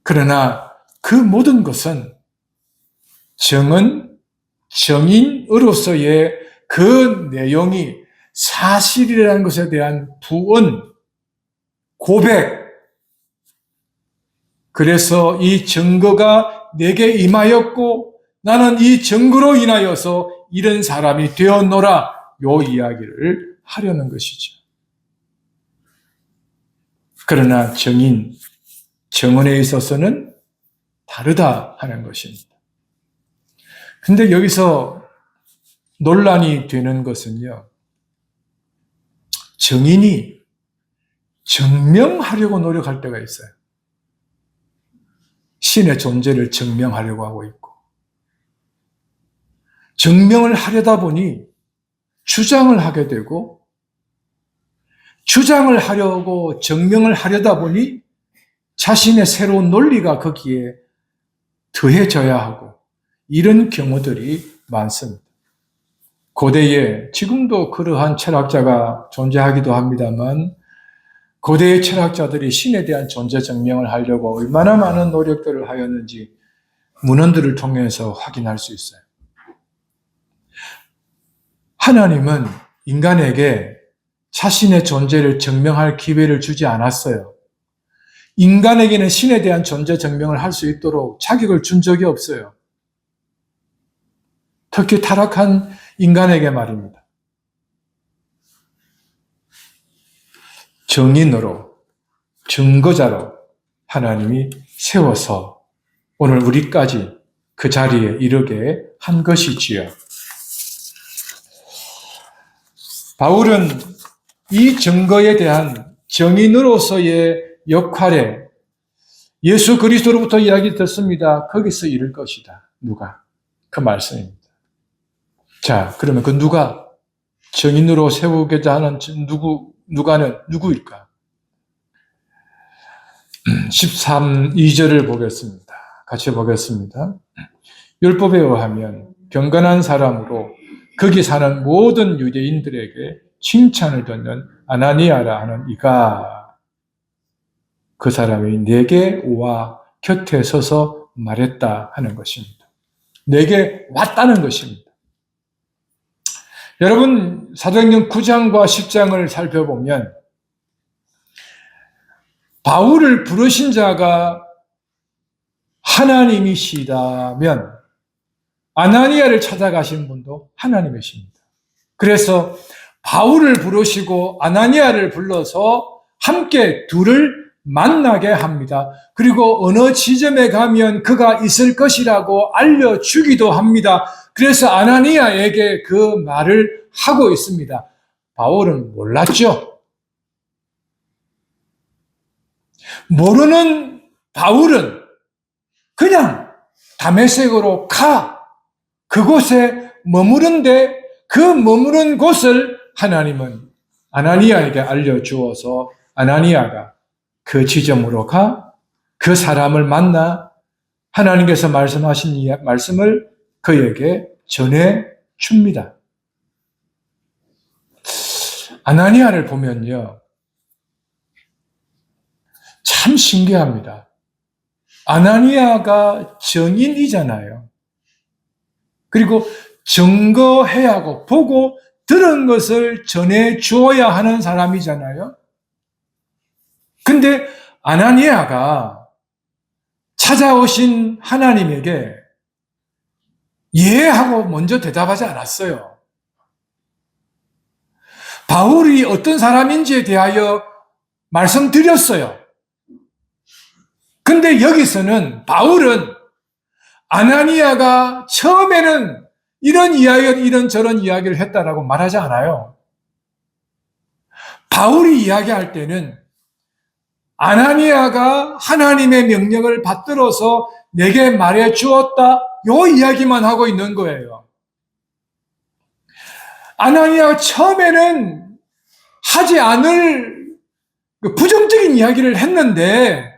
그러나 그 모든 것은 정인으로서의 그 내용이 사실이라는 것에 대한 부언, 고백, 그래서 이 증거가 내게 임하였고 나는 이 증거로 인하여서 이런 사람이 되었노라, 요 이야기를 하려는 것이죠. 그러나 정언에 있어서는 다르다 하는 것입니다. 근데 여기서 논란이 되는 것은요, 정인이 증명하려고 노력할 때가 있어요. 신의 존재를 증명하려고 하고 있고, 증명을 하려다 보니 주장을 하게 되고, 주장을 하려고 증명을 하려다 보니 자신의 새로운 논리가 거기에 더해져야 하고, 이런 경우들이 많습니다. 고대에, 지금도 그러한 철학자가 존재하기도 합니다만, 고대의 철학자들이 신에 대한 존재 증명을 하려고 얼마나 많은 노력들을 하였는지 문헌들을 통해서 확인할 수 있어요. 하나님은 인간에게 자신의 존재를 증명할 기회를 주지 않았어요. 인간에게는 신에 대한 존재 증명을 할 수 있도록 자격을 준 적이 없어요. 특히 타락한 인간에게 말입니다. 정인으로, 증거자로 하나님이 세워서 오늘 우리까지 그 자리에 이르게 한 것이지요. 바울은 이 증거에 대한 정인으로서의 역할에 예수 그리스도로부터 이야기 듣습니다. 거기서 이룰 것이다. 누가? 그 말씀입니다. 자, 그러면 그 누가 정인으로 세우고자 하는 누가는 누구일까? 13, 2절을 보겠습니다. 같이 보겠습니다. 율법에 의하면 경건한 사람으로 거기 사는 모든 유대인들에게 칭찬을 듣는 아나니아라 하는 이가 그 사람이 내게 와 곁에 서서 말했다 하는 것입니다. 내게 왔다는 것입니다. 여러분, 사도행전 9장과 10장을 살펴보면 바울을 부르신 자가 하나님이시다면 아나니아를 찾아가신 분도 하나님이십니다. 그래서 바울을 부르시고 아나니아를 불러서 함께 둘을 만나게 합니다. 그리고 어느 지점에 가면 그가 있을 것이라고 알려주기도 합니다. 그래서 아나니아에게 그 말을 하고 있습니다. 바울은 몰랐죠. 모르는 바울은 그냥 다메섹으로 가. 그곳에 머무른데 그 머무른 곳을 하나님은 아나니아에게 알려주어서 아나니아가 그 지점으로 가 그 사람을 만나 하나님께서 말씀하신 말씀을 그에게 전해 줍니다. 아나니아를 보면요, 참 신기합니다. 아나니아가 정인이잖아요. 그리고 증거해야 하고 보고 들은 것을 전해 주어야 하는 사람이잖아요. 근데 아나니아가 찾아오신 하나님에게 예 하고 먼저 대답하지 않았어요. 바울이 어떤 사람인지에 대하여 말씀드렸어요. 근데 여기서는 바울은 아나니아가 처음에는 이런 이야기, 이런저런 이야기를 했다라고 말하지 않아요. 바울이 이야기할 때는 아나니아가 하나님의 명령을 받들어서 내게 말해 주었다, 요 이야기만 하고 있는 거예요. 아나니아가 처음에는 하지 않을 부정적인 이야기를 했는데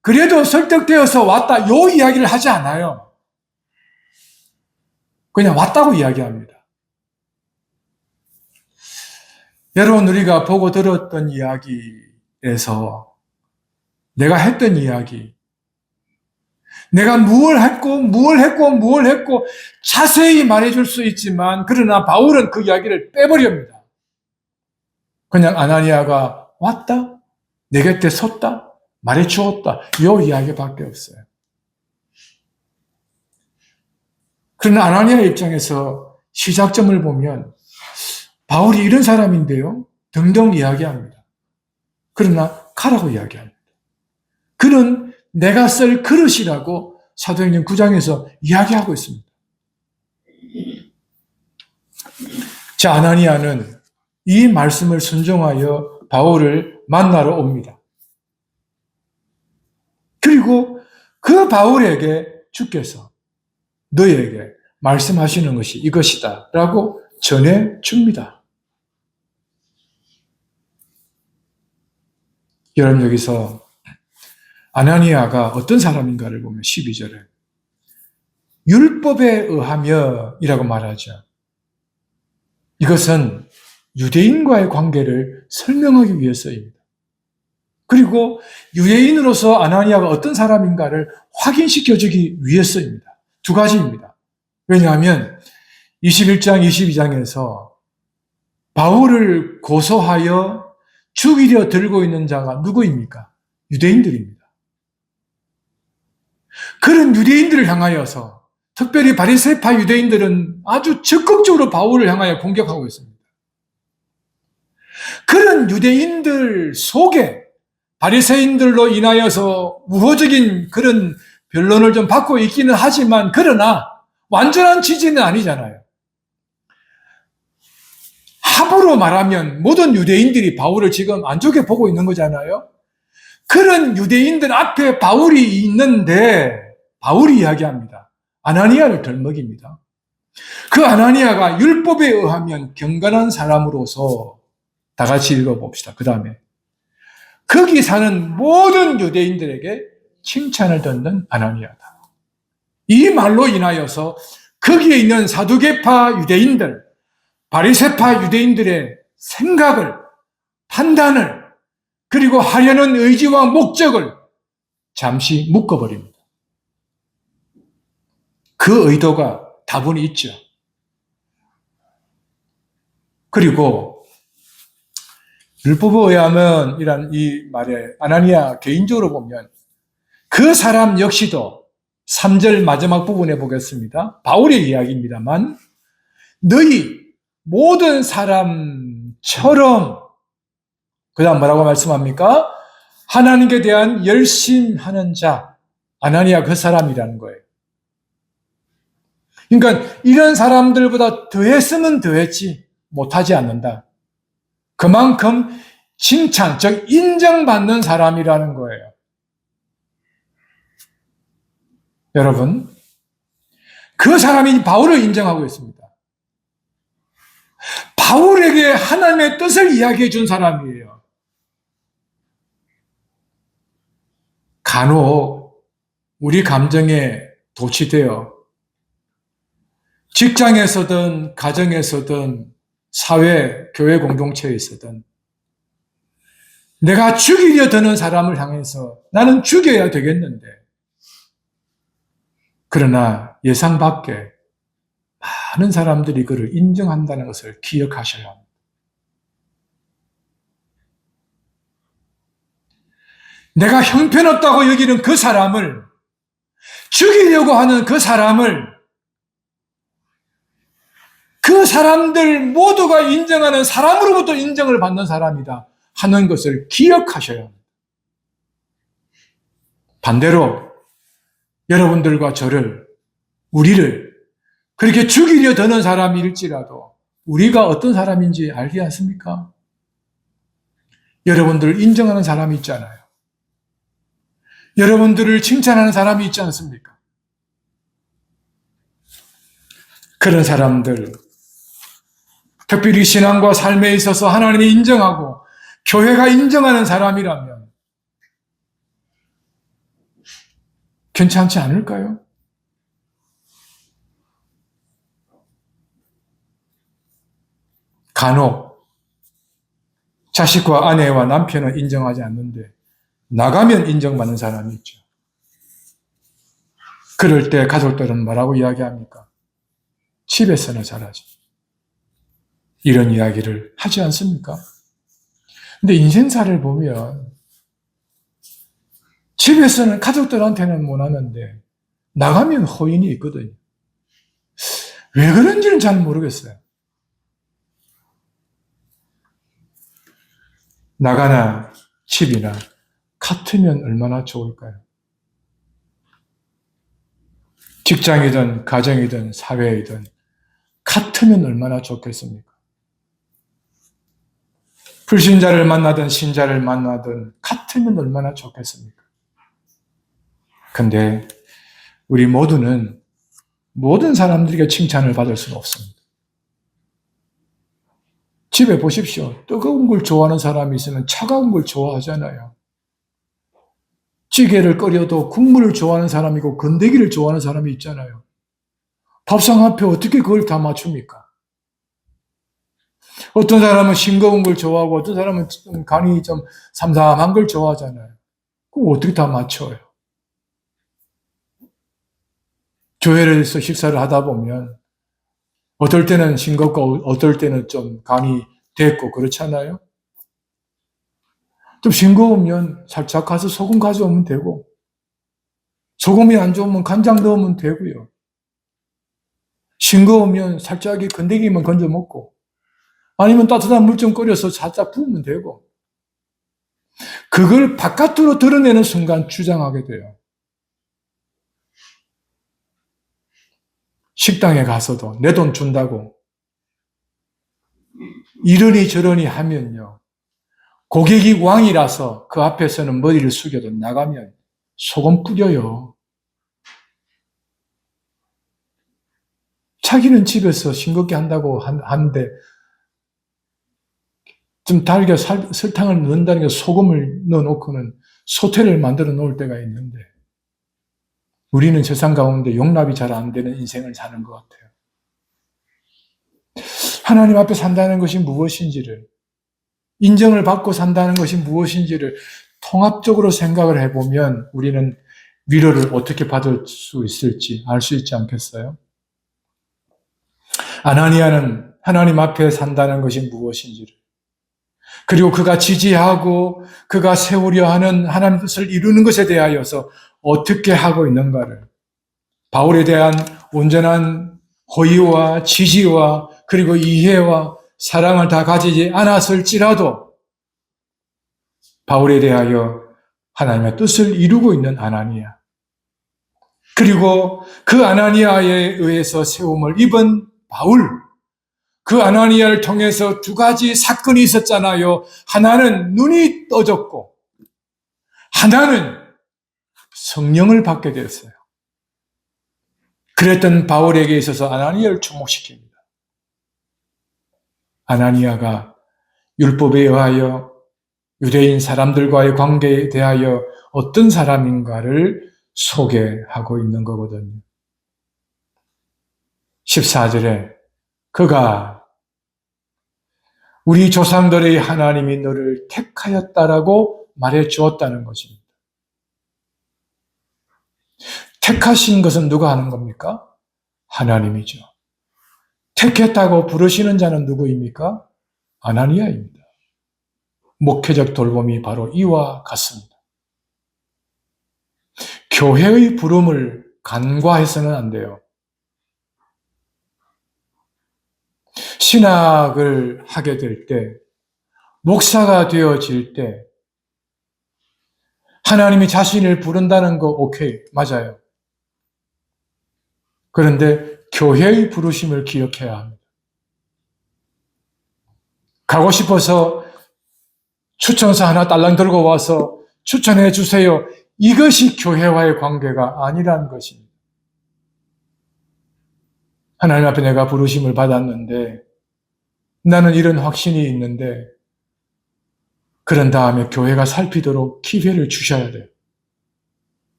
그래도 설득되어서 왔다, 요 이야기를 하지 않아요. 그냥 왔다고 이야기합니다. 여러분, 우리가 보고 들었던 이야기에서 내가 했던 이야기, 내가 무엇을 했고 자세히 말해줄 수 있지만 그러나 바울은 그 이야기를 빼버립니다. 그냥 아나니아가 왔다, 내 곁에 섰다, 말해주었다, 요 이야기밖에 없어요. 그러나 아나니아 입장에서 시작점을 보면 바울이 이런 사람인데요, 등등 이야기합니다. 그러나 가라고 이야기합니다. 그는 내가 쓸 그릇이라고 사도행전 9장에서 이야기하고 있습니다. 자, 아나니아는 이 말씀을 순종하여 바울을 만나러 옵니다. 그리고 그 바울에게 주께서 너에게 말씀하시는 것이 이것이다 라고 전해줍니다. 여러분, 여기서 아나니아가 어떤 사람인가를 보면 12절에 율법에 의하며 이라고 말하죠. 이것은 유대인과의 관계를 설명하기 위해서입니다. 그리고 유대인으로서 아나니아가 어떤 사람인가를 확인시켜주기 위해서입니다. 두 가지입니다. 왜냐하면 21장, 22장에서 바울을 고소하여 죽이려 들고 있는 자가 누구입니까? 유대인들입니다. 그런 유대인들을 향하여서 특별히 바리새파 유대인들은 아주 적극적으로 바울을 향하여 공격하고 있습니다. 그런 유대인들 속에 바리새인들로 인하여서 우호적인 그런 변론을 좀 받고 있기는 하지만 그러나 완전한 지지는 아니잖아요. 합으로 말하면 모든 유대인들이 바울을 지금 안 좋게 보고 있는 거잖아요. 그런 유대인들 앞에 바울이 있는데 바울이 이야기합니다. 아나니아를 덜먹입니다. 그 아나니아가 율법에 의하면 경건한 사람으로서 다 같이 읽어봅시다. 그 다음에 거기 사는 모든 유대인들에게 칭찬을 듣는 아나니아다. 이 말로 인하여서 거기에 있는 사두개파 유대인들, 바리새파 유대인들의 생각을, 판단을, 그리고 하려는 의지와 목적을 잠시 묶어버립니다. 그 의도가 다분히 있죠. 그리고 율법에 의하면 이란 이 말에 아나니아 개인적으로 보면 그 사람 역시도 3절 마지막 부분에 보겠습니다. 바울의 이야기입니다만 너희 모든 사람처럼 그 다음 뭐라고 말씀합니까? 하나님께 대한 열심하는 자, 아나니아 그 사람이라는 거예요. 그러니까 이런 사람들보다 더했으면 더했지 못하지 않는다. 그만큼 칭찬, 즉 인정받는 사람이라는 거예요. 여러분, 그 사람이 바울을 인정하고 있습니다. 바울에게 하나님의 뜻을 이야기해 준 사람이에요. 간혹 우리 감정에 도취되어 직장에서든 가정에서든 사회, 교회 공동체에서든 내가 죽이려 드는 사람을 향해서 나는 죽여야 되겠는데 그러나 예상 밖에 많은 사람들이 그를 인정한다는 것을 기억하셔야 합니다. 내가 형편없다고 여기는 그 사람을, 죽이려고 하는 그 사람을 그 사람들 모두가 인정하는 사람으로부터 인정을 받는 사람이다 하는 것을 기억하셔야 합니다. 반대로 여러분들과 저를, 우리를 그렇게 죽이려 드는 사람일지라도 우리가 어떤 사람인지 알지 않습니까? 여러분들을 인정하는 사람이 있잖아요. 여러분들을 칭찬하는 사람이 있지 않습니까? 그런 사람들, 특별히 신앙과 삶에 있어서 하나님이 인정하고 교회가 인정하는 사람이라면 괜찮지 않을까요? 간혹 자식과 아내와 남편은 인정하지 않는데 나가면 인정받는 사람이 있죠. 그럴 때 가족들은 뭐라고 이야기합니까? 집에서나 잘하지. 이런 이야기를 하지 않습니까? 근데 인생사를 보면 집에서는 가족들한테는 못하는데 나가면 호인이 있거든요. 왜 그런지는 잘 모르겠어요. 나가나 집이나 같으면 얼마나 좋을까요? 직장이든 가정이든 사회이든 같으면 얼마나 좋겠습니까? 불신자를 만나든 신자를 만나든 같으면 얼마나 좋겠습니까? 근데 우리 모두는 모든 사람들에게 칭찬을 받을 수는 없습니다. 집에 보십시오. 뜨거운 걸 좋아하는 사람이 있으면 차가운 걸 좋아하잖아요. 찌개를 끓여도 국물을 좋아하는 사람이고 건더기를 좋아하는 사람이 있잖아요. 밥상 앞에 어떻게 그걸 다 맞춥니까? 어떤 사람은 싱거운 걸 좋아하고 어떤 사람은 간이 좀 삼삼한 걸 좋아하잖아요. 그럼 어떻게 다 맞춰요? 교회에서 식사를 하다 보면 어떨 때는 싱겁고 어떨 때는 좀 간이 됐고 그렇잖아요. 좀 싱거우면 살짝 가서 소금 가져오면 되고 소금이 안 좋으면 간장 넣으면 되고요. 싱거우면 살짝이 건더기만 건져 먹고 아니면 따뜻한 물 좀 끓여서 살짝 부으면 되고 그걸 바깥으로 드러내는 순간 주장하게 돼요. 식당에 가서도 내 돈 준다고 이러니 저러니 하면요. 고객이 왕이라서 그 앞에서는 머리를 숙여도 나가면 소금 뿌려요. 자기는 집에서 싱겁게 한다고 하는데 좀 달게 설탕을 넣는다는 게 소금을 넣어놓고는 소태를 만들어 놓을 때가 있는데 우리는 세상 가운데 용납이 잘 안 되는 인생을 사는 것 같아요. 하나님 앞에 산다는 것이 무엇인지를, 인정을 받고 산다는 것이 무엇인지를 통합적으로 생각을 해보면 우리는 위로를 어떻게 받을 수 있을지 알 수 있지 않겠어요? 아나니아는 하나님 앞에 산다는 것이 무엇인지를, 그리고 그가 지지하고 그가 세우려 하는 하나님 뜻을 이루는 것에 대하여서 어떻게 하고 있는가를, 바울에 대한 온전한 호의와 지지와 그리고 이해와 사랑을 다 가지지 않았을지라도 바울에 대하여 하나님의 뜻을 이루고 있는 아나니아, 그리고 그 아나니아에 의해서 세움을 입은 바울, 그 아나니아를 통해서 두 가지 사건이 있었잖아요. 하나는 눈이 떠졌고 하나는 성령을 받게 되었어요. 그랬던 바울에게 있어서 아나니아를 주목시킵니다. 아나니아가 율법에 의하여 유대인 사람들과의 관계에 대하여 어떤 사람인가를 소개하고 있는 거거든요. 14절에 그가 우리 조상들의 하나님이 너를 택하였다라고 말해 주었다는 것입니다. 택하신 것은 누가 하는 겁니까? 하나님이죠. 택했다고 부르시는 자는 누구입니까? 아나니아입니다. 목회적 돌봄이 바로 이와 같습니다. 교회의 부름을 간과해서는 안 돼요. 신학을 하게 될 때, 목사가 되어질 때, 하나님이 자신을 부른다는 거 오케이, 맞아요. 그런데 교회의 부르심을 기억해야 합니다. 가고 싶어서 추천서 하나 딸랑 들고 와서 추천해 주세요. 이것이 교회와의 관계가 아니라는 것입니다. 하나님 앞에 내가 부르심을 받았는데 나는 이런 확신이 있는데 그런 다음에 교회가 살피도록 기회를 주셔야 돼요.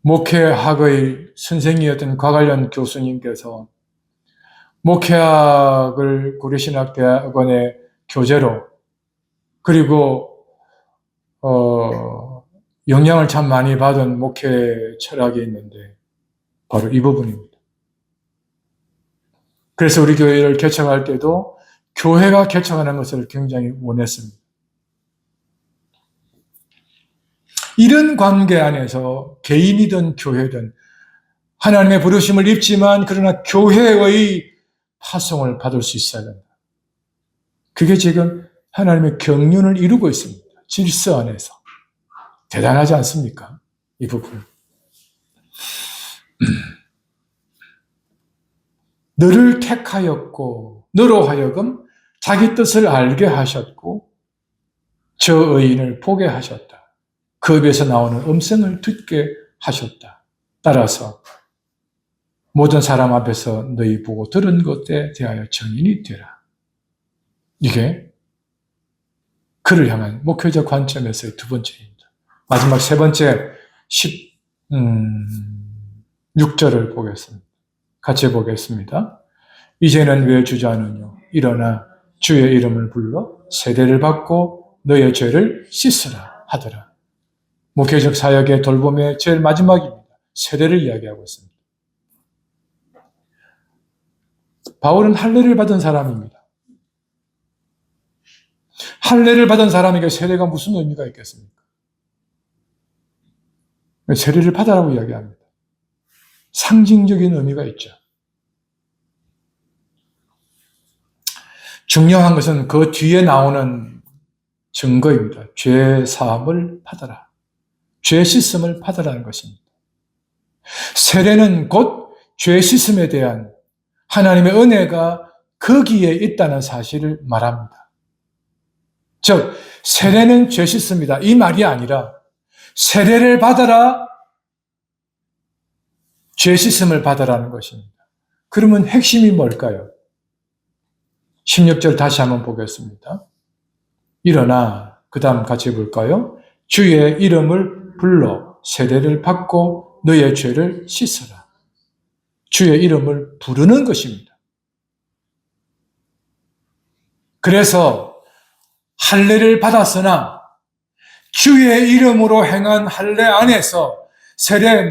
목회학의 선생이었던 곽알련 교수님께서 목회학을 고려신학대학원의 교재로 그리고 영향을 참 많이 받은 목회 철학이 있는데 바로 이 부분입니다. 그래서 우리 교회를 개척할 때도 교회가 개척하는 것을 굉장히 원했습니다. 이런 관계 안에서 개인이든 교회든 하나님의 부르심을 입지만 그러나 교회의 파송을 받을 수 있어야 된다. 그게 지금 하나님의 경륜을 이루고 있습니다. 질서 안에서. 대단하지 않습니까? 이 부분. 너를 택하였고 너로 하여금 자기 뜻을 알게 하셨고 저 의인을 보게 하셨다. 그 입에서 나오는 음성을 듣게 하셨다. 따라서 모든 사람 앞에서 너희 보고 들은 것에 대하여 증인이 되라. 이게 그를 향한 목회적 관점에서의 두 번째입니다. 마지막 세 번째 16절을 보겠습니다. 같이 보겠습니다. 이제는 왜 주저하느냐? 일어나 주의 이름을 불러 세례를 받고 너의 죄를 씻으라 하더라. 목회적 사역의 돌봄의 제일 마지막입니다. 세례를 이야기하고 있습니다. 바울은 할례를 받은 사람입니다. 할례를 받은 사람에게 세례가 무슨 의미가 있겠습니까? 세례를 받아라고 이야기합니다. 상징적인 의미가 있죠. 중요한 것은 그 뒤에 나오는 증거입니다. 죄 사함을 받아라. 죄 씻음을 받으라는 것입니다. 세례는 곧 죄 씻음에 대한 하나님의 은혜가 거기에 있다는 사실을 말합니다. 즉, 세례는 죄 씻습니다. 이 말이 아니라 세례를 받아라, 죄 씻음을 받아라는 것입니다. 그러면 핵심이 뭘까요? 16절 다시 한번 보겠습니다. 일어나, 그 다음 같이 볼까요? 주의 이름을 불러 세례를 받고 너의 죄를 씻어라. 주의 이름을 부르는 것입니다. 그래서 할례를 받았으나 주의 이름으로 행한 할례 안에서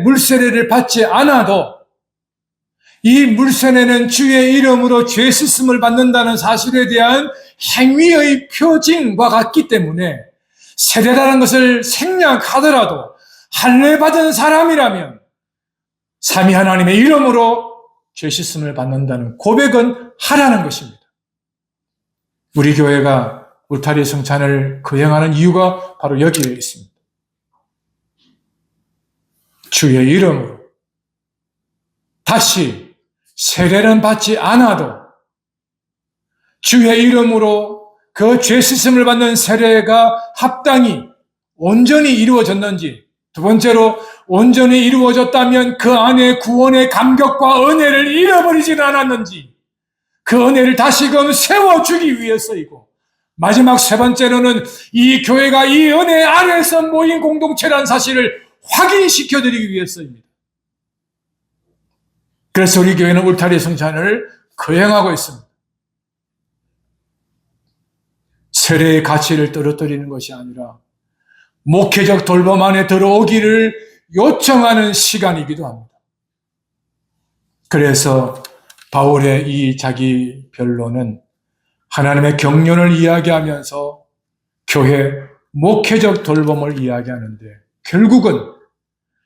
물세례를 받지 않아도 이 물세례는 주의 이름으로 죄 씻음을 받는다는 사실에 대한 행위의 표징과 같기 때문에 세례라는 것을 생략하더라도 할례 받은 사람이라면 삼위 하나님의 이름으로 죄 씻음을 받는다는 고백은 하라는 것입니다. 우리 교회가 울타리 성찬을 거행하는 이유가 바로 여기에 있습니다. 주의 이름으로 다시 세례는 받지 않아도 주의 이름으로 그 죄 씻음을 받는 세례가 합당히 온전히 이루어졌는지, 두 번째로 온전히 이루어졌다면 그 안에 구원의 감격과 은혜를 잃어버리지는 않았는지, 그 은혜를 다시금 세워주기 위해서이고, 마지막 세 번째로는 이 교회가 이 은혜 아래에서 모인 공동체라는 사실을 확인시켜드리기 위해서입니다. 그래서 우리 교회는 울타리 성찬을 거행하고 있습니다. 세례의 가치를 떨어뜨리는 것이 아니라 목회적 돌봄 안에 들어오기를 요청하는 시간이기도 합니다. 그래서 바울의 이 자기 변론은 하나님의 경륜을 이야기하면서 교회 목회적 돌봄을 이야기하는데, 결국은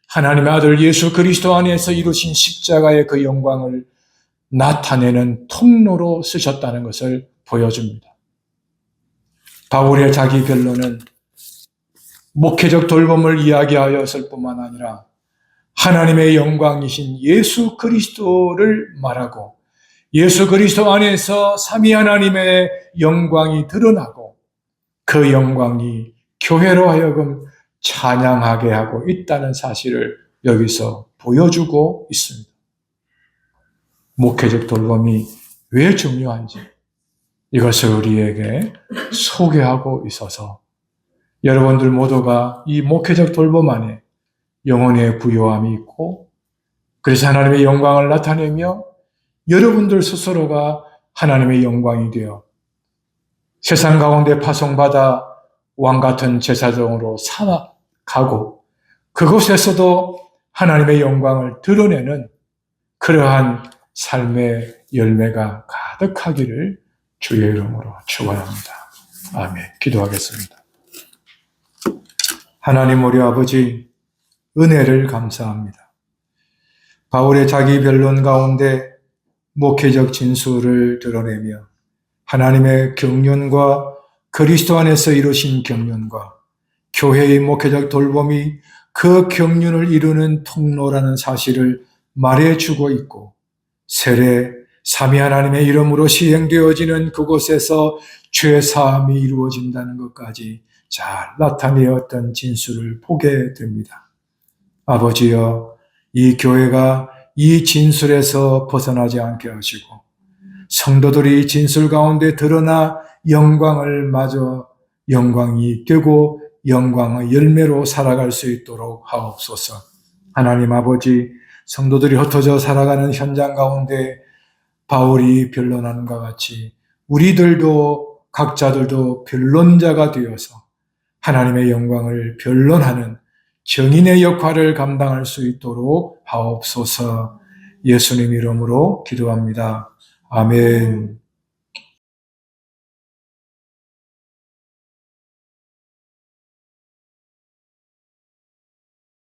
하나님의 아들 예수 그리스도 안에서 이루신 십자가의 그 영광을 나타내는 통로로 쓰셨다는 것을 보여줍니다. 바울의 자기 변론은 목회적 돌봄을 이야기하였을 뿐만 아니라 하나님의 영광이신 예수 그리스도를 말하고, 예수 그리스도 안에서 삼위 하나님의 영광이 드러나고 그 영광이 교회로 하여금 찬양하게 하고 있다는 사실을 여기서 보여주고 있습니다. 목회적 돌봄이 왜 중요한지 이것을 우리에게 소개하고 있어서 여러분들 모두가 이 목회적 돌봄 안에 영혼의 부요함이 있고, 그래서 하나님의 영광을 나타내며 여러분들 스스로가 하나님의 영광이 되어 세상 가운데 파송받아 왕같은 제사장으로 살아가고 그곳에서도 하나님의 영광을 드러내는 그러한 삶의 열매가 가득하기를 주의 이름으로 축원합니다. 아멘. 기도하겠습니다. 하나님 우리 아버지, 은혜를 감사합니다. 바울의 자기 변론 가운데 목회적 진술을 드러내며 하나님의 경륜과 그리스도 안에서 이루신 경륜과 교회의 목회적 돌봄이 그 경륜을 이루는 통로라는 사실을 말해주고 있고, 세례, 삼위 하나님의 이름으로 시행되어지는 그곳에서 죄사함이 이루어진다는 것까지 잘 나타내었던 진술을 보게 됩니다. 아버지여, 이 교회가 이 진술에서 벗어나지 않게 하시고 성도들이 진술 가운데 드러나 영광을 마저 영광이 되고 영광의 열매로 살아갈 수 있도록 하옵소서. 하나님 아버지, 성도들이 흩어져 살아가는 현장 가운데 바울이 변론하는 것 같이 우리들도 각자들도 변론자가 되어서 하나님의 영광을 변론하는 정인의 역할을 감당할 수 있도록 하옵소서. 예수님 이름으로 기도합니다. 아멘.